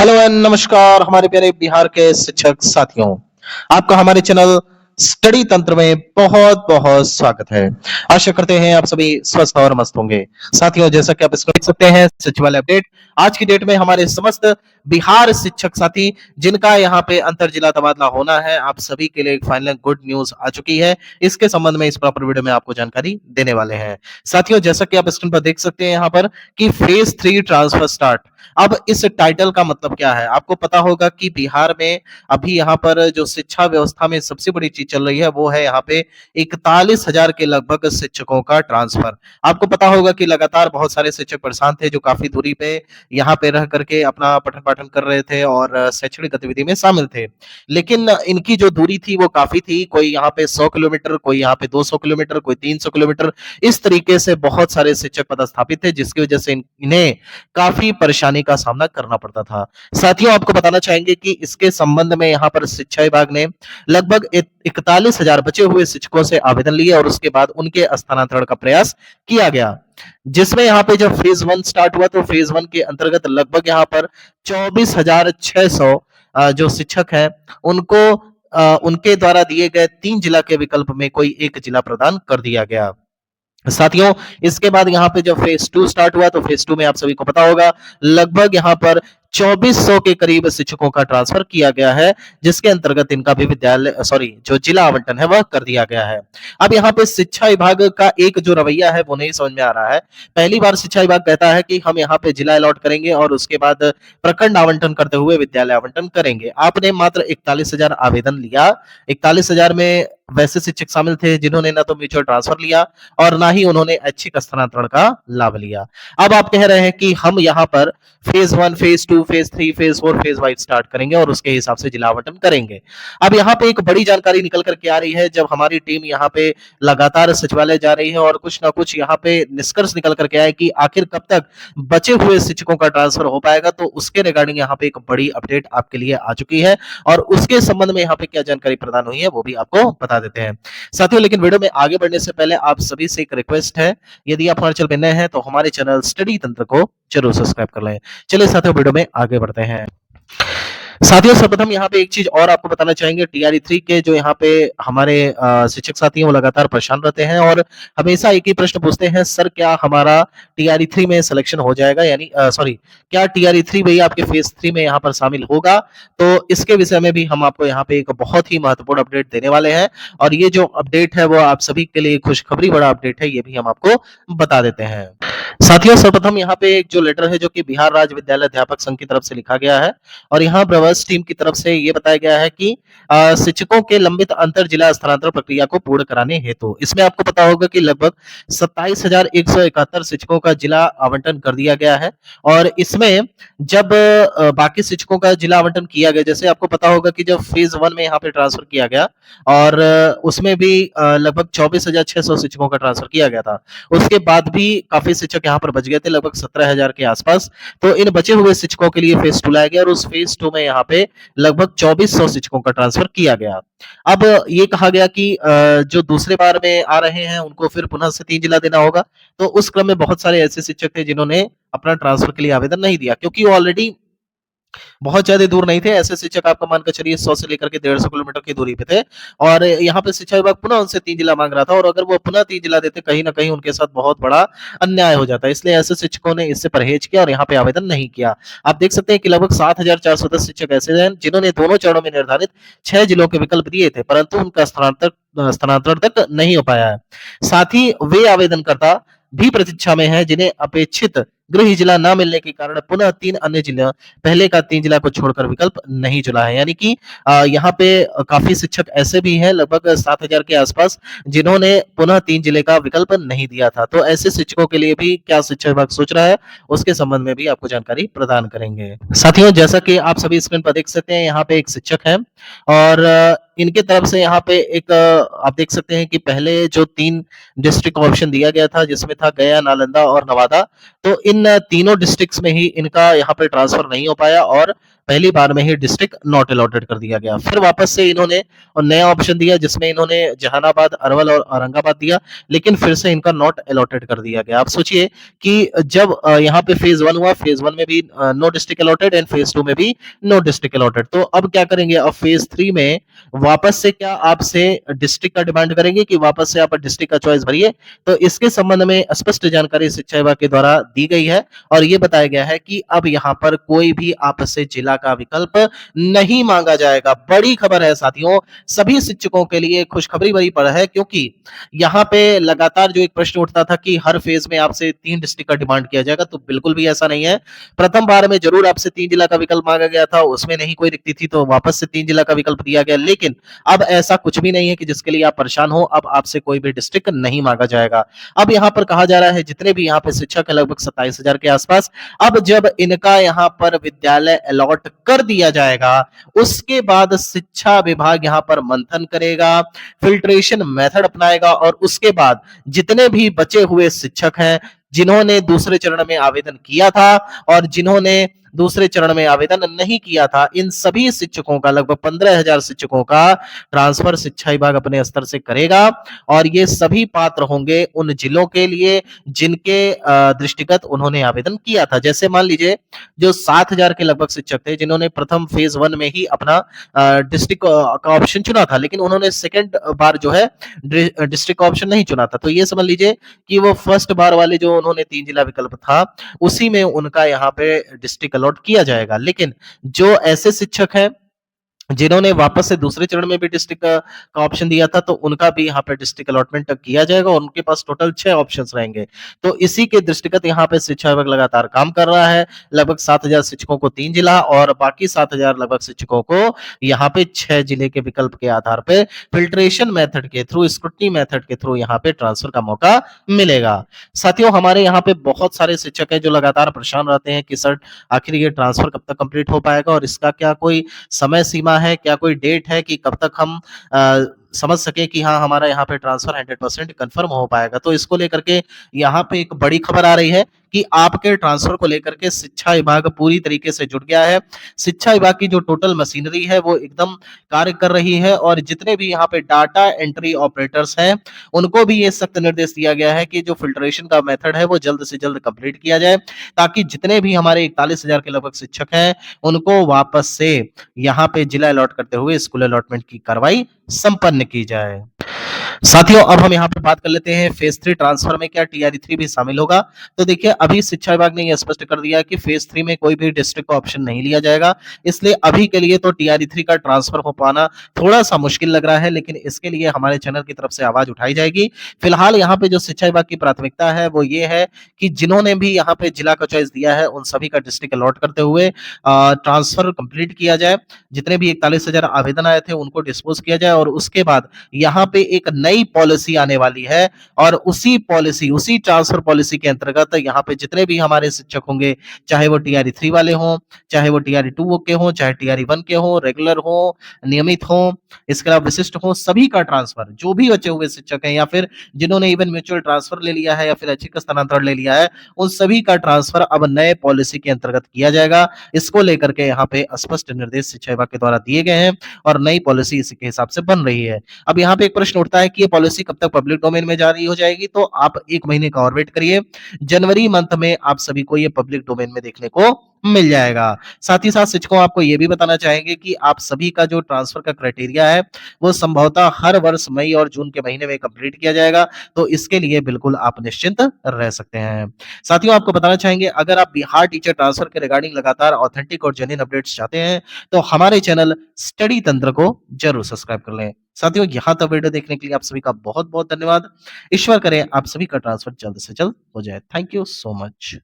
Hello and नमस्कार हमारे प्यारे बिहार के शिक्षक साथियों। आपका हमारे चैनल स्टडी तंत्र में बहुत बहुत स्वागत है। आशा करते हैं आप सभी स्वस्थ और मस्त होंगे। साथियों, जैसा कि आप इसको देख सकते हैं सचिवालय अपडेट आज की डेट में हमारे समस्त बिहार शिक्षक साथी जिनका यहाँ पे अंतर जिला तबादला होना है, आप सभी के लिए एक फाइनल गुड न्यूज आ चुकी है। इसके संबंध में इस प्रॉपर वीडियो में आपको जानकारी देने वाले हैं। साथियों, जैसा कि आप स्क्रीन पर देख सकते हैं यहाँ पर कि फेज 3 ट्रांसफर स्टार्ट। अब इस टाइटल का मतलब क्या है? आपको पता होगा कि बिहार में अभी यहाँ पर जो शिक्षा व्यवस्था में सबसे बड़ी चीज चल रही है वो है यहाँ पे 41,000 के लगभग शिक्षकों का ट्रांसफर। आपको पता होगा कि लगातार बहुत सारे शिक्षक परेशान थे जो काफी दूरी पे यहाँ पे रह करके अपना पठन पाठन कर रहे थे और शैक्षणिक गतिविधि में शामिल थे। लेकिन इनकी जो दूरी थी वो काफी थी। कोई यहाँ पे 100 किलोमीटर, कोई यहाँ पे 200 किलोमीटर, कोई 300 किलोमीटर, इस तरीके से बहुत सारे शिक्षक पदस्थापित थे जिसकी वजह से इन्हें काफी परेशानी का सामना करना पड़ता था। साथियों, आपको बताना चाहेंगे कि इसके संबंध में यहाँ पर शिक्षा विभाग ने लगभग 41,000 बचे हुए शिक्षकों से आवेदन लिए और उसके बाद उनके स्थानांतरण का प्रयास किया गया। जिसमें यहाँ पे जब फेज 1 स्टार्ट हुआ तो फेज 1 के अंतर्गत लगभग यहाँ पर 24,600 जो शिक्षक हैं उनको उनके द्वारा दिए गए 3 जिला के विकल्प में कोई एक जिला प्रदान कर दिया गया। साथियों, इसके बाद यहाँ पे जब फेज 2 स्टार्ट हुआ तो फेज 2 में आप सभी को पता होगा लगभग यहाँ पर 2400 के करीब शिक्षकों का ट्रांसफर किया गया है, जिसके अंतर्गत इनका भी विद्यालय जो जिला आवंटन है वह कर दिया गया है। अब यहाँ पे शिक्षा विभाग का एक जो रवैया है वो नहीं समझ में आ रहा है। पहली बार शिक्षा विभाग कहता है कि हम यहाँ पे जिला अलॉट करेंगे और उसके बाद प्रखंड आवंटन करते हुए विद्यालय आवंटन करेंगे। आपने मात्र 41,000 आवेदन लिया। 41,000 में वैसे शिक्षक शामिल थे जिन्होंने ना तो म्यूचुअल ट्रांसफर लिया और ना ही उन्होंने ऐच्छिक स्थानांतरण का लाभ लिया। अब आप कह रहे हैं कि हम यहाँ पर phase 1, phase 2, phase 3, phase 4, phase 5 start करेंगे और उसके हिसाब से जिला आवंटन करेंगे। अब यहाँ पे एक बड़ी जानकारी निकल करके आ रही है जब हमारी टीम यहाँ पे लगातार सचिवालय जा रही है और कुछ ना कुछ यहाँ पे निष्कर्ष निकल करके आए कि आखिर कब तक बचे हुए शिक्षकों का ट्रांसफर हो पाएगा, तो उसके रिगार्डिंग यहाँ पे एक बड़ी अपडेट आपके लिए आ चुकी है और उसके संबंध में यहाँ पे क्या जानकारी प्रदान हुई है वो भी आपको बता देते हैं। साथियों, लेकिन वीडियो में आगे बढ़ने से पहले आप सभी से एक रिक्वेस्ट है, यदि आप हमारे चैनल पे नए हैं तो हमारे चैनल स्टडी तंत्र को जरूर सब्सक्राइब कर लें। चलिए साथियों, वीडियो में आगे बढ़ते हैं। साथियों, सर्वप्रथम यहाँ पे एक चीज और आपको बताना चाहेंगे। टीआरई 3 के जो यहाँ पे हमारे शिक्षक साथी हैं वो लगातार परेशान रहते हैं और हमेशा एक ही प्रश्न पूछते हैं, सर क्या हमारा टीआरई 3 में सिलेक्शन हो जाएगा, यानी सॉरी, क्या टीआरई 3 भैया आपके फेज 3 में यहाँ पर शामिल होगा? तो इसके विषय में भी हम आपको यहाँ पे एक बहुत ही महत्वपूर्ण अपडेट देने वाले हैं और ये जो अपडेट है वो आप सभी के लिए खुशखबरी बड़ा अपडेट है, ये भी हम आपको बता देते हैं। साथियों, सर्वप्रथम यहाँ पे एक जो लेटर है जो कि बिहार राज्य विद्यालय अध्यापक संघ की तरफ से लिखा गया है और यहाँ प्रवास टीम की तरफ से ये बताया गया है कि शिक्षकों के लंबित अंतर जिला स्थानांतरण प्रक्रिया को पूर्ण कराने हेतु इसमें आपको पता होगा कि लगभग 27,171 शिक्षकों का जिला आवंटन कर दिया गया है और इसमें जब बाकी शिक्षकों का जिला आवंटन किया गया, जैसे आपको पता होगा कि जब फेज 1 में यहाँ पे ट्रांसफर किया गया और उसमें भी लगभग 24,600 शिक्षकों का ट्रांसफर किया गया था। उसके बाद भी काफी शिक्षक यहाँ पर बच गए थे, लगभग 17,000 के आसपास। तो इन बचे हुए शिक्षकों के लिए फेज 2 लाया गया और उस फेज 2 में यहाँ पे लगभग 2400 शिक्षकों का ट्रांसफर किया गया। अब ये कहा गया कि जो दूसरे बार में आ रहे हैं उनको फिर पुनः से 3 जिला देना होगा। तो उस क्रम में बहुत सारे ऐसे शिक्षक थे जिन्होंने अपना ट्रांसफर के लिए आवेदन नहीं दिया क्योंकि वो ऑलरेडी बहुत ज्यादा दूर नहीं थे। ऐसे शिक्षक आपका मानकर चलिए 100 से लेकर के 150 किलोमीटर की दूरी पे थे और यहाँ पे शिक्षा विभाग पुनः उनसे 3 जिला मांग रहा था और अगर वो पुनः 3 जिला देते कहीं ना कहीं उनके साथ बहुत बड़ा अन्याय हो जाता है। इसलिए ऐसे शिक्षकों ने इससे परहेज किया और यहाँ पे आवेदन नहीं किया। आप देख सकते हैं कि लगभग 7,410 शिक्षक ऐसे हैं जिन्होंने दोनों चरणों में निर्धारित 6 जिलों के विकल्प दिए थे परंतु उनका स्थानांतरण तक नहीं हो पाया है। साथ ही वे आवेदनकर्ता भी प्रतीक्षा में है जिन्हें अपेक्षित गृह जिला न मिलने के कारण पुनः 3 अन्य जिला पहले का 3 जिला को छोड़कर विकल्प नहीं चुना है। यानी कि यहाँ पे काफी शिक्षक ऐसे भी हैं लगभग 7,000 के आसपास जिन्होंने पुनः 3 जिले का विकल्प नहीं दिया था। तो ऐसे शिक्षकों के लिए भी क्या शिक्षा विभाग सोच रहा है उसके संबंध में भी आपको जानकारी प्रदान करेंगे। साथियों, जैसा कि आप सभी स्क्रीन पर देख सकते हैं यहाँ पे एक शिक्षक है और इनके तरफ से यहाँ पे एक आप देख सकते हैं कि पहले जो 3 डिस्ट्रिक्ट का ऑप्शन दिया गया था जिसमें था गया, नालंदा और नवादा, तो इन तीनों डिस्ट्रिक्ट्स में ही इनका यहाँ पे ट्रांसफर नहीं हो पाया और पहली बार में ही डिस्ट्रिक्ट नॉट अलॉटेड कर दिया गया। फिर वापस से इन्होंने और नया ऑप्शन दिया जिसमें इन्होंने जहानाबाद, अरवल और औरंगाबाद दिया, लेकिन फिर से इनका नॉट अलॉटेड कर दिया गया। आप सोचिए कि जब यहाँ पे फेज 1 हुआ, फेज 1 में भी no district allotted and phase 2 में भी नो डिस्ट्रिक्ट अलॉटेड। तो अब क्या करेंगे, अब फेज 3 में वापस से क्या आपसे डिस्ट्रिक्ट का डिमांड करेंगे कि वापस से आप डिस्ट्रिक्ट का चॉइस भरिए। तो इसके संबंध में स्पष्ट जानकारी शिक्षा विभाग के द्वारा दी गई है और ये बताया गया है कि अब यहाँ पर कोई भी आपसे जिला का विकल्प नहीं मांगा जाएगा। बड़ी खबर है साथियों, सभी शिक्षकों के लिए खुशखबरी भरी पड़ है, क्योंकि यहाँ पे लगातार जो एक प्रश्न उठता था कि हर फेज में आपसे 3 डिस्ट्रिक्ट का डिमांड किया जाएगा, तो बिल्कुल भी ऐसा नहीं है। प्रथम बार में जरूर आपसे 3 जिला का विकल्प मांगा गया था, उसमें नहीं कोई रिक्ति थी तो वापस से 3 जिला का विकल्प दिया गया, लेकिन अब ऐसा कुछ भी नहीं है कि जिसके लिए आप परेशान हो। अब आपसे कोई भी डिस्ट्रिक्ट नहीं मांगा जाएगा। अब यहाँ पर कहा जा रहा है जितने भी यहाँ पे शिक्षक है लगभग 27,000 के आसपास, अब जब इनका यहाँ पर विद्यालय अलॉट कर दिया जाएगा, उसके बाद शिक्षा विभाग यहाँ पर मंथन करेगा, फिल्ट्रेशन मेथड अपनाएगा और उसके बाद जितने भी बचे हुए शिक्षक हैं जिन्होंने दूसरे चरण में आवेदन किया था और जिन्होंने दूसरे चरण में आवेदन नहीं किया था, इन सभी शिक्षकों का लगभग 15,000 शिक्षकों का ट्रांसफर शिक्षा विभाग अपने स्तर से करेगा और ये सभी पात्र होंगे उन जिलों के लिए जिनके दृष्टिगत उन्होंने आवेदन किया था। जैसे मान लीजिए जो 7,000 के लगभग शिक्षक थे जिन्होंने प्रथम फेज 1 में ही अपना डिस्ट्रिक्ट का ऑप्शन चुना था, लेकिन उन्होंने सेकंड बार जो है डिस्ट्रिक्ट का ऑप्शन नहीं चुना था। तो ये समझ लीजिए कि वो फर्स्ट बार वाले जो उन्होंने 3 जिला विकल्प था उसी में उनका यहाँ पे डिस्ट्रिक्ट अलॉट किया जाएगा। लेकिन जो ऐसे शिक्षक हैं जिन्होंने वापस से दूसरे चरण में भी डिस्ट्रिक्ट का ऑप्शन दिया था, तो उनका भी यहाँ पे डिस्ट्रिक्ट अलॉटमेंट किया जाएगा और उनके पास टोटल 6 ऑप्शंस रहेंगे। तो इसी के दृष्टिगत यहाँ पे शिक्षा विभाग लगातार काम कर रहा है। लगभग 7,000 शिक्षकों को 3 जिला और बाकी 7,000 लगभग शिक्षकों को यहाँ पे 6 जिले के विकल्प के आधार पे फिल्ट्रेशन मेथड के थ्रू, स्क्रूटनी मेथड के थ्रू यहाँ पे ट्रांसफर का मौका मिलेगा। साथियों, हमारे यहाँ पे बहुत सारे शिक्षक हैं जो लगातार परेशान रहते हैं कि सर आखिर ये ट्रांसफर कब तक कंप्लीट हो पाएगा और इसका क्या कोई समय सीमा है, क्या कोई डेट है कि कब तक हम समझ सके कि हाँ हमारा यहाँ पे ट्रांसफर 100% कंफर्म हो पाएगा। तो इसको लेकर के यहाँ पे एक बड़ी खबर आ रही है कि आपके ट्रांसफर को लेकर के शिक्षा विभाग पूरी तरीके से जुट गया है। शिक्षा विभाग की जो टोटल मशीनरी है वो एकदम कार्य कर रही है और जितने भी यहाँ पे डाटा एंट्री ऑपरेटर्स हैं उनको भी ये सख्त निर्देश दिया गया है कि जो फिल्ट्रेशन का मेथड है वो जल्द से जल्द कंप्लीट किया जाए, ताकि जितने भी हमारे 41,000 के लगभग शिक्षक हैं उनको वापस से यहाँ पे जिला अलॉट करते हुए स्कूल अलॉटमेंट की कार्रवाई संपन्न की जाए। साथियों, अब हम यहाँ पे बात कर लेते हैं फेज 3 ट्रांसफर में क्या टीआरई 3 भी शामिल होगा। तो देखिए अभी शिक्षा विभाग ने यह स्पष्ट कर दिया कि फेज 3 में कोई भी डिस्ट्रिक्ट का ऑप्शन नहीं लिया जाएगा, इसलिए अभी के लिए तो टीआरई 3 का ट्रांसफर हो पाना थोड़ा सा मुश्किल लग रहा है, लेकिन इसके लिए हमारे चैनल की तरफ से आवाज उठाई जाएगी। फिलहाल यहाँ पे जो शिक्षा विभाग की प्राथमिकता है वो ये है कि जिन्होंने भी यहाँ पे जिला का चॉइस दिया है उन सभी का डिस्ट्रिक्ट अलॉट करते हुए ट्रांसफर कंप्लीट किया जाए। जितने भी 41,000 आवेदन आए थे उनको डिस्पोज किया जाए और उसके बाद यहाँ पे एक नई पॉलिसी आने वाली है और उसी पॉलिसी, उसी ट्रांसफर पॉलिसी के अंतर्गत यहाँ पे जितने भी हमारे शिक्षक होंगे, चाहे वो टीआरई 3 वाले हों, चाहे वो टीआरई 2 के हों, चाहे टीआरई 1 के हों, रेगुलर हों, नियमित हों, इसके अलावा विशिष्ट हों, सभी का ट्रांसफर, जो भी बचे हुए शिक्षक हैं या फिर जिन्होंने इवन म्यूचुअल ट्रांसफर ले लिया है या फिर ऐच्छिक स्थानांतरण ले लिया है, उन सभी का ट्रांसफर अब नए पॉलिसी के अंतर्गत किया जाएगा। इसको लेकर के यहाँ पे स्पष्ट निर्देश शिक्षा विभाग के द्वारा दिए गए हैं और नई पॉलिसी इसी के हिसाब से बन रही है। अब यहाँ पे एक प्रश्न उठता है कि ये पॉलिसी कब तक पब्लिक डोमेन में जारी हो जाएगी, तो आप 1 महीने का और वेट करिए। जनवरी मंथ में आप सभी को ये पब्लिक डोमेन में देखने को मिल जाएगा। साथ ही साथ शिक्षकों आपको ये भी बताना चाहेंगे कि आप सभी का जो ट्रांसफर का क्राइटेरिया है वो संभवतः हर वर्ष मई और जून के महीने में कंप्लीट किया जाएगा, तो इसके लिए बिल्कुल आप निश्चिंत रह सकते हैं। साथियों, आपको बताना चाहेंगे अगर आप बिहार टीचर ट्रांसफर के रिगार्डिंग लगातार ऑथेंटिक और जेन्युइन अपडेट्स चाहते हैं तो हमारे चैनल स्टडी तंत्र को जरूर सब्सक्राइब कर लें। साथियों, यहाँ तक वीडियो देखने के लिए आप सभी का बहुत बहुत धन्यवाद। ईश्वर करे आप सभी का ट्रांसफर जल्द से जल्द हो जाए। Thank you so much.